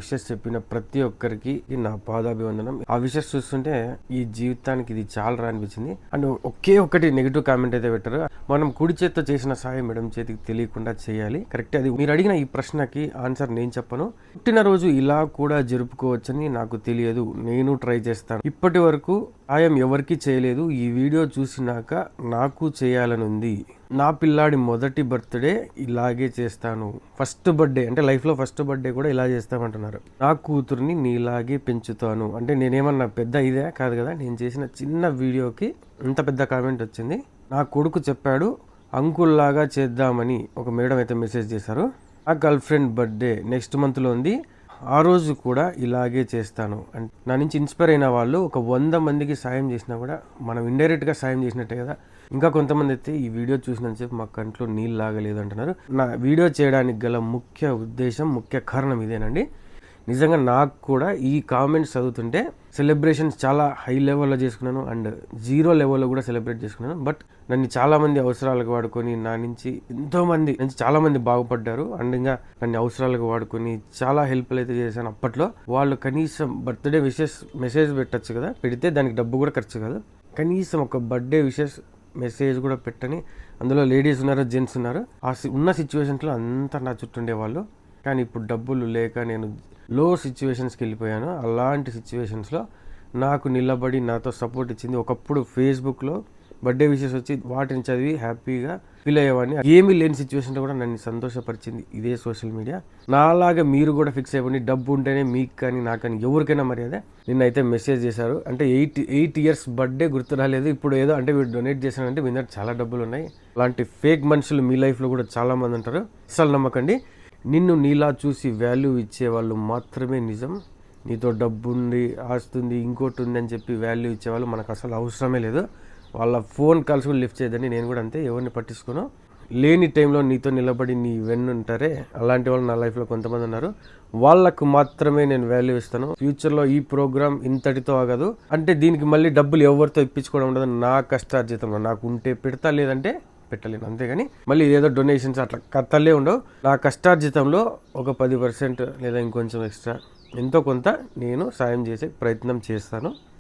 Wishes చెప్పిన ప్రతి ఒక్కరికి నా పాదాభివందనం. ఆ విషెస్ చూస్తుంటే ఈ జీవితానికి ఇది చాలా అనిపించింది. అండ్ ఒకే ఒకటి నెగిటివ్ కామెంట్ అయితే పెట్టారు, మనం కుడి చేత్తో చేసిన సాయం మేడం చేతికి తెలియకుండా చేయాలి. కరెక్ట్, అది మీరు అడిగిన ఈ ప్రశ్నకి ఆన్సర్ నేను చెప్పను. పుట్టినరోజు ఇలా కూడా జరుపుకోవచ్చని నాకు తెలియదు, నేను ట్రై చేస్తాను. ఇప్పటి వరకు సాయం ఎవరికి చేయలేదు, ఈ వీడియో చూసినాక నాకు చేయాలని ఉంది. నా పిల్లాడి మొదటి బర్త్డే ఇలాగే చేస్తాను. ఫస్ట్ బర్త్డే అంటే లైఫ్లో ఫస్ట్ బర్త్డే కూడా ఇలా చేస్తామంటున్నారు. నా కూతుర్ని నీలాగే పెంచుతాను అంటే నేనేమన్నా పెద్ద ఇదే కాదు కదా. నేను చేసిన చిన్న వీడియోకి ఇంత పెద్ద కామెంట్ వచ్చింది. నా కొడుకు చెప్పాడు అంకుల్ లాగా చేద్దామని ఒక మేడం అయితే మెసేజ్ చేశారు. నా గర్ల్ ఫ్రెండ్ బర్త్డే నెక్స్ట్ మంత్లో ఉంది, ఆ రోజు కూడా ఇలాగే చేస్తాను. అంటే నా నుంచి ఇన్స్పైర్ అయిన వాళ్ళు ఒక 100 మందికి సాయం చేసినా కూడా మనం ఇండైరెక్ట్గా సాయం చేసినట్టే కదా. ఇంకా కొంతమంది అయితే ఈ వీడియో చూసినంతసేపు మా కంట్లో నీళ్ళు లాగలేదు అంటున్నారు. నా వీడియో చేయడానికి గల ముఖ్య ఉద్దేశం, ముఖ్య కారణం ఇదేనండి. నిజంగా నాకు కూడా ఈ కామెంట్స్ చదువుతుంటే సెలబ్రేషన్స్ చాలా హై లెవెల్లో చేసుకున్నాను అండ్ 0 లెవెల్లో కూడా సెలబ్రేట్ చేసుకున్నాను. బట్ నన్ను చాలామంది అవసరాలకు వాడుకొని నా నుంచి ఎంతోమంది చాలామంది బాగుపడ్డారు. అండ్ ఇంకా నన్ను అవసరాలకు వాడుకొని చాలా హెల్ప్లు అయితే చేశాను. అప్పట్లో వాళ్ళు కనీసం బర్త్డే విషెస్ మెసేజ్ పెట్టచ్చు కదా, పెడితే దానికి డబ్బు కూడా ఖర్చు కాదు. కనీసం ఒక బర్త్డే విషెస్ మెసేజ్ కూడా పెట్టని, అందులో లేడీస్ ఉన్నారు, జెంట్స్ ఉన్నారు. ఉన్న సిచ్యువేషన్స్లో అంతా నా చుట్టూ ఉండేవాళ్ళు. కానీ ఇప్పుడు డబ్బులు లేక నేను లో సిచ్యువేషన్స్కి వెళ్ళిపోయాను. అలాంటి సిచ్యువేషన్స్లో నాకు నిలబడి నాతో సపోర్ట్ ఇచ్చింది. ఒకప్పుడు ఫేస్బుక్లో బర్త్డే విషెస్ వచ్చి వాటిని చదివి హ్యాపీగా ఫీల్ అయ్యేవాడిని. ఏమీ లేని సిచ్యువేషన్లో కూడా నన్ను సంతోషపరిచింది ఇదే సోషల్ మీడియా. నాలాగా మీరు కూడా ఫిక్స్ అయిపోండి, డబ్బు ఉంటేనే మీకు కానీ నాకు కానీ ఎవరికైనా మర్యాద. నిన్నైతే మెసేజ్ చేశారు అంటే 8 ఇయర్స్ బర్త్డే గుర్తు రాలేదు, ఇప్పుడు ఏదో అంటే వీడు డొనేట్ చేశానంటే మీ దగ్గర చాలా డబ్బులు ఉన్నాయి. అలాంటి ఫేక్ మనుషులు మీ లైఫ్లో కూడా చాలామంది ఉంటారు, అస్సలు నమ్మకండి. నిన్ను నీలా చూసి వాల్యూ ఇచ్చేవాళ్ళు మాత్రమే నిజం. నీతో డబ్బు ఉంది, ఆస్తుంది, ఇంకోటి ఉంది అని చెప్పి వాల్యూ ఇచ్చేవాళ్ళు మనకు అసలు అవసరమే లేదు. వాళ్ళ ఫోన్ కాల్స్ కూడా లిఫ్ట్ చేయదని నేను కూడా అంతే, ఎవరిని పట్టించుకోను. లేని టైంలో నీతో నిలబడి నీ వెన్నుంటారే అలాంటి వాళ్ళు నా లైఫ్లో కొంతమంది ఉన్నారు. వాళ్ళకు మాత్రమే నేను వాల్యూ ఇస్తాను. ఫ్యూచర్లో ఈ ప్రోగ్రామ్ ఇంతటితో ఆగదు. అంటే దీనికి మళ్ళీ డబ్బులు ఎవరితో ఇప్పించుకోవడం ఉండదు. నా కష్టార్జితంలో నాకు ఉంటే పెడతా, లేదంటే పెట్టలేను, అంతేగాని మళ్ళీ ఏదో డొనేషన్స్ అట్లా కథలే ఉండవు. నా కష్టార్జితంలో ఒక 10% లేదా ఇంకొంచెం ఎక్స్ట్రా ఎంతో కొంత నేను సాయం చేసే ప్రయత్నం చేస్తాను.